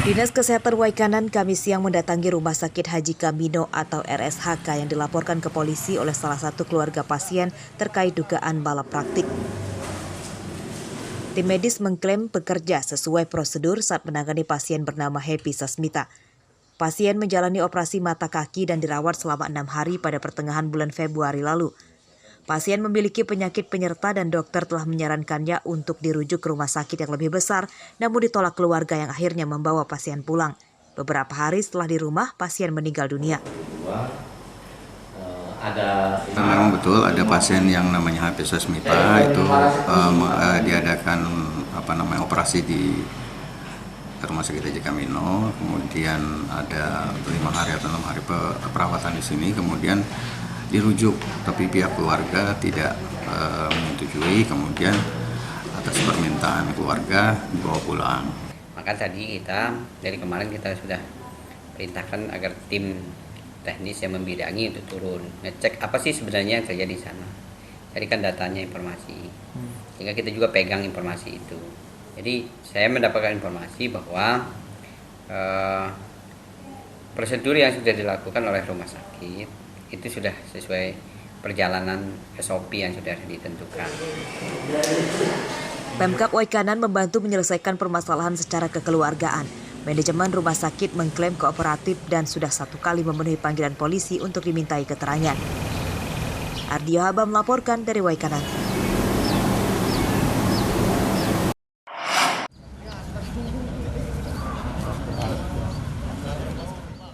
Dinas Kesehatan Waikanan Kamis siang mendatangi Rumah Sakit Haji Kamino atau RSHK yang dilaporkan ke polisi oleh salah satu keluarga pasien terkait dugaan malapraktik. Tim medis mengklaim bekerja sesuai prosedur saat menangani pasien bernama Happy Sasmita. Pasien menjalani operasi mata kaki dan dirawat selama 6 hari pada pertengahan bulan Februari lalu. Pasien memiliki penyakit penyerta dan dokter telah menyarankannya untuk dirujuk ke rumah sakit yang lebih besar, namun ditolak keluarga yang akhirnya membawa pasien pulang. Beberapa hari setelah di rumah, pasien meninggal dunia. Memang betul ada pasien yang namanya Happy Sasmita itu diadakan operasi di Rumah Sakit Haji Kamino, kemudian ada 5 hari atau 6 hari perawatan di sini, kemudian dirujuk, tapi pihak keluarga tidak menyetujui, kemudian atas permintaan keluarga dibawa pulang. Maka tadi dari kemarin kita sudah perintahkan agar tim teknis yang membidangi untuk turun ngecek apa sih sebenarnya yang terjadi di sana, carikan datanya, informasi, sehingga kita juga pegang informasi itu. Jadi saya mendapatkan informasi bahwa prosedur yang sudah dilakukan oleh rumah sakit itu sudah sesuai perjalanan SOP yang sudah ditentukan. Pemkab Waikanan membantu menyelesaikan permasalahan secara kekeluargaan. Manajemen rumah sakit mengklaim kooperatif dan sudah 1 kali memenuhi panggilan polisi untuk dimintai keterangan. Ardio Haba melaporkan dari Waikanan.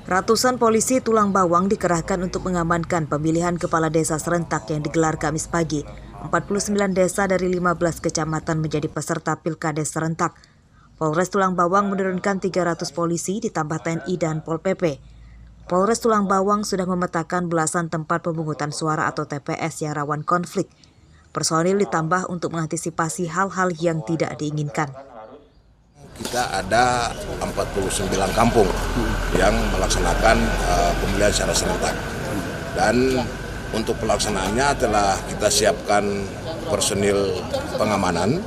Ratusan polisi Tulang Bawang dikerahkan untuk mengamankan pemilihan kepala desa serentak yang digelar Kamis pagi. 49 desa dari 15 kecamatan menjadi peserta pilkades serentak. Polres Tulang Bawang menurunkan 300 polisi ditambah TNI dan Pol PP. Polres Tulang Bawang sudah memetakan belasan tempat pemungutan suara atau TPS yang rawan konflik. Personil ditambah untuk mengantisipasi hal-hal yang tidak diinginkan. Kita ada 49 kampung yang melaksanakan pemilihan secara serentak. Dan untuk pelaksanaannya telah kita siapkan personil pengamanan,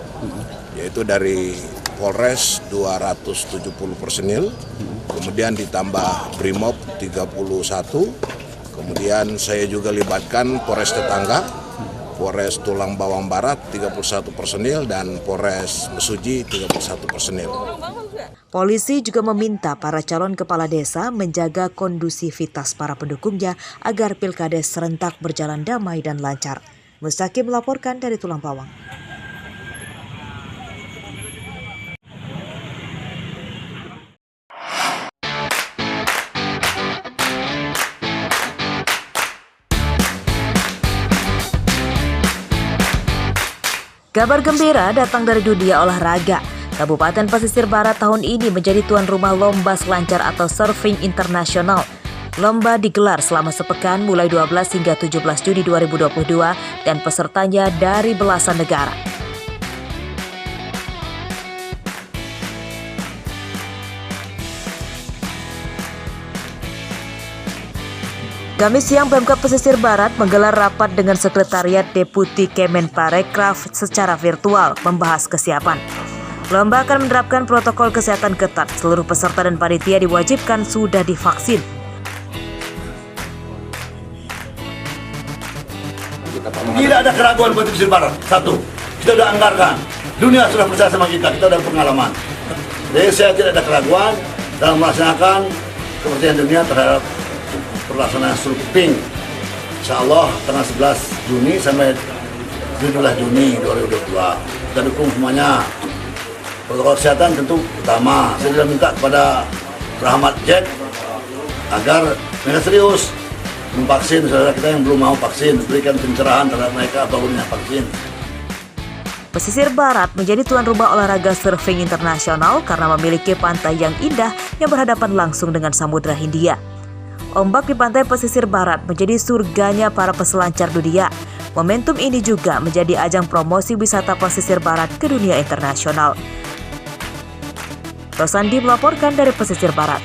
yaitu dari Polres 270 personil, kemudian ditambah Brimob 31, kemudian saya juga libatkan Polres tetangga, Polres Tulang Bawang Barat 31 personil dan Polres Mesuji 31 personil. Polisi juga meminta para calon kepala desa menjaga kondusivitas para pendukungnya agar pilkades serentak berjalan damai dan lancar. Mustaqim melaporkan dari Tulang Bawang. Kabar gembira datang dari dunia olahraga. Kabupaten Pesisir Barat tahun ini menjadi tuan rumah lomba selancar atau surfing internasional. Lomba digelar selama sepekan mulai 12 hingga 17 Juni 2022 dan pesertanya dari belasan negara. Kamis siang, Pemkab Pesisir Barat menggelar rapat dengan Sekretariat Deputi Kemenparekraf secara virtual membahas kesiapan. Lomba akan menerapkan protokol kesehatan ketat. Seluruh peserta dan panitia diwajibkan sudah divaksin. Tidak ada keraguan buat Pesisir Barat. 1, kita sudah anggarkan. Dunia sudah percaya sama kita sudah pengalaman. Jadi saya tidak ada keraguan dalam melaksanakan kepercayaan dunia terhadap pelaksanaan surfing. Insya Allah tanggal 11 Juni sampai 17 Juni 2022. Kita dukung semuanya. Protokol kesehatan tentu utama. Saya sudah minta kepada Rahmat Jack agar mereka serius memvaksin saudara kita yang belum mau vaksin, berikan pencerahan terhadap mereka apabila vaksin. Pesisir Barat menjadi tuan rumah olahraga surfing internasional karena memiliki pantai yang indah yang berhadapan langsung dengan Samudra Hindia. Ombak di pantai Pesisir Barat menjadi surganya para peselancar dunia. Momentum ini juga menjadi ajang promosi wisata Pesisir Barat ke dunia internasional. Rosandi melaporkan dari Pesisir Barat.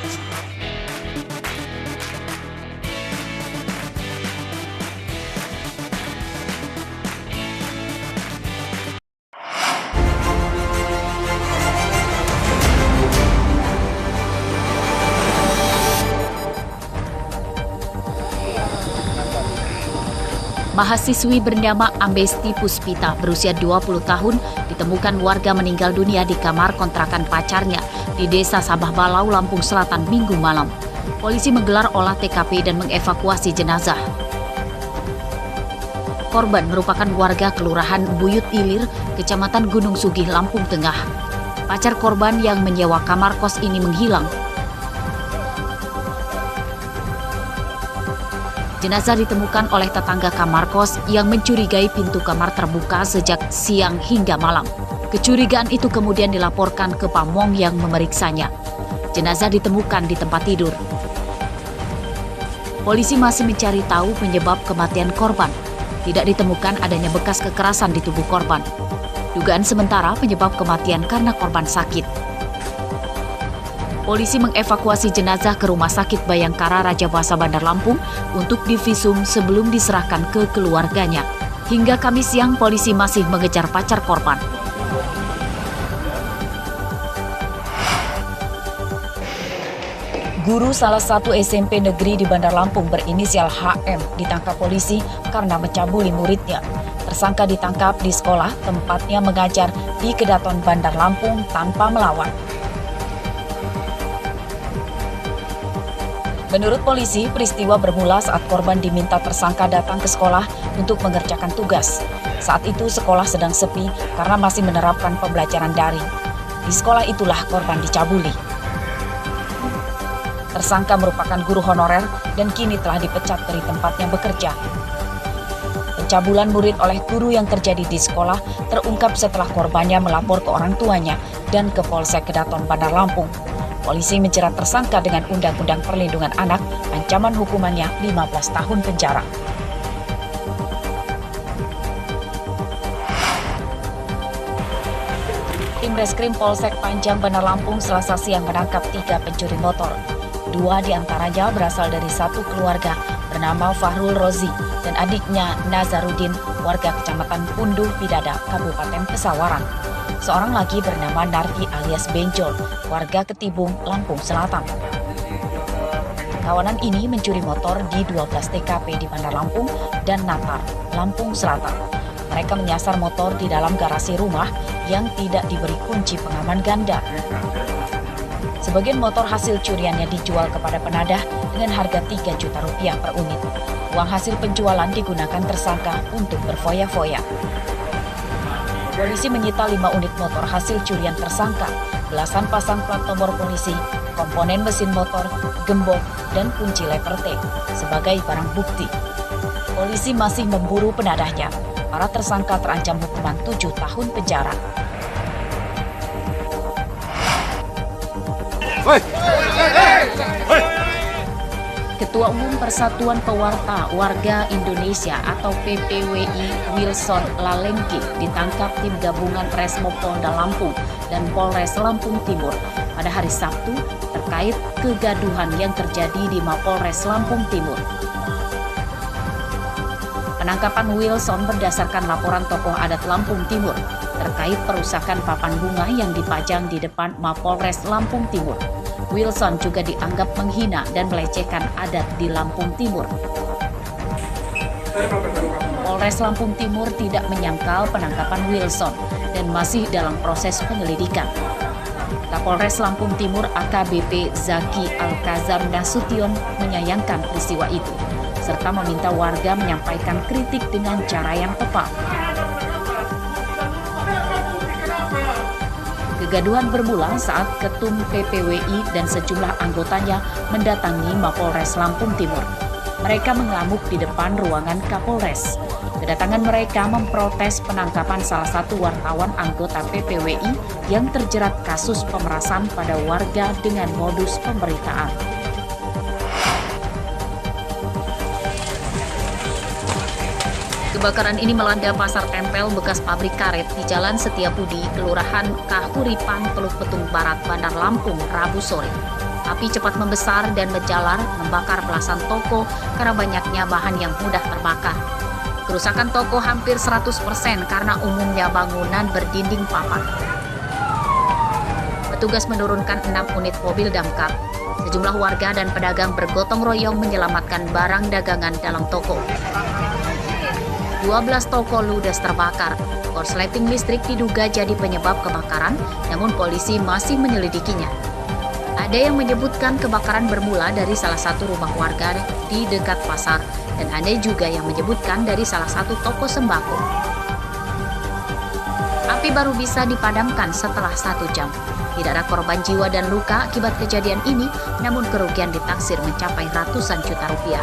Mahasiswi bernama Ambesti Puspita berusia 20 tahun ditemukan warga meninggal dunia di kamar kontrakan pacarnya di Desa Sabah Balau, Lampung Selatan Minggu malam. Polisi menggelar olah TKP dan mengevakuasi jenazah. Korban merupakan warga Kelurahan Buyut Ilir, Kecamatan Gunung Sugih, Lampung Tengah. Pacar korban yang menyewa kamar kos ini menghilang. Jenazah ditemukan oleh tetangga kamar kos yang mencurigai pintu kamar terbuka sejak siang hingga malam. Kecurigaan itu kemudian dilaporkan ke pamong yang memeriksanya. Jenazah ditemukan di tempat tidur. Polisi masih mencari tahu penyebab kematian korban. Tidak ditemukan adanya bekas kekerasan di tubuh korban. Dugaan sementara penyebab kematian karena korban sakit. Polisi mengevakuasi jenazah ke Rumah Sakit Bayangkara Rajabasa Bandar Lampung untuk divisum sebelum diserahkan ke keluarganya. Hingga Kamis siang, polisi masih mengejar pacar korban. Guru salah satu SMP negeri di Bandar Lampung berinisial HM ditangkap polisi karena mencabuli muridnya. Tersangka ditangkap di sekolah tempatnya mengajar di Kedaton Bandar Lampung tanpa melawan. Menurut polisi, peristiwa bermula saat korban diminta tersangka datang ke sekolah untuk mengerjakan tugas. Saat itu sekolah sedang sepi karena masih menerapkan pembelajaran daring. Di sekolah itulah korban dicabuli. Tersangka merupakan guru honorer dan kini telah dipecat dari tempatnya bekerja. Pencabulan murid oleh guru yang terjadi di sekolah terungkap setelah korbannya melapor ke orang tuanya dan ke Polsek Kedaton Bandar Lampung. Polisi menjerat tersangka dengan Undang-Undang Perlindungan Anak, ancaman hukumannya 15 tahun penjara. Tim Reskrim Polsek Panjang Bandar Lampung Selasa siang menangkap 3 pencuri motor. 2 diantaranya berasal dari satu keluarga bernama Fahrul Rozi dan adiknya Nazarudin, warga Kecamatan Punduh Pidada, Kabupaten Pesawaran. Seorang lagi bernama Nardi alias Benjol, warga Ketibung, Lampung Selatan. Kawanan ini mencuri motor di 12 TKP di Bandar Lampung dan Natar, Lampung Selatan. Mereka menyasar motor di dalam garasi rumah yang tidak diberi kunci pengaman ganda. Sebagian motor hasil curiannya dijual kepada penadah dengan harga 3 juta rupiah per unit. Uang hasil penjualan digunakan tersangka untuk berfoya-foya. Polisi menyita 5 unit motor hasil curian tersangka, belasan pasang plat nomor polisi, komponen mesin motor, gembok, dan kunci lever T sebagai barang bukti. Polisi masih memburu penadahnya. Para tersangka terancam hukuman 7 tahun penjara. Ketua Umum Persatuan Pewarta Warga Indonesia atau PPWI Wilson Lalengki ditangkap tim gabungan Resmob Polda Lampung dan Polres Lampung Timur pada hari Sabtu terkait kegaduhan yang terjadi di Mapolres Lampung Timur. Penangkapan Wilson berdasarkan laporan tokoh adat Lampung Timur terkait perusakan papan bunga yang dipajang di depan Mapolres Lampung Timur. Wilson juga dianggap menghina dan melecehkan adat di Lampung Timur. Polres Lampung Timur tidak menyangkal penangkapan Wilson dan masih dalam proses penyelidikan. Kapolres Lampung Timur AKBP Zaki Alkazar Nasution menyayangkan peristiwa itu, serta meminta warga menyampaikan kritik dengan cara yang tepat. Kegaduhan bermula saat Ketum PPWI dan sejumlah anggotanya mendatangi Mapolres Lampung Timur. Mereka mengamuk di depan ruangan Kapolres. Kedatangan mereka memprotes penangkapan salah satu wartawan anggota PPWI yang terjerat kasus pemerasan pada warga dengan modus pemberitaan. Kebakaran ini melanda pasar tempel bekas pabrik karet di Jalan Setiabudi, Kelurahan Kahuripan, Teluk Betung Barat, Bandar Lampung, Rabu sore. Api cepat membesar dan menjalar membakar belasan toko karena banyaknya bahan yang mudah terbakar. Kerusakan toko hampir 100% karena umumnya bangunan berdinding papan. Petugas menurunkan 6 unit mobil damkar. Sejumlah warga dan pedagang bergotong royong menyelamatkan barang dagangan dalam toko. 12 toko ludes terbakar. Korsleting listrik diduga jadi penyebab kebakaran, namun polisi masih menyelidikinya. Ada yang menyebutkan kebakaran bermula dari salah satu rumah warga di dekat pasar, dan ada juga yang menyebutkan dari salah satu toko sembako. Api baru bisa dipadamkan setelah 1 jam. Tidak ada korban jiwa dan luka akibat kejadian ini, namun kerugian ditaksir mencapai ratusan juta rupiah.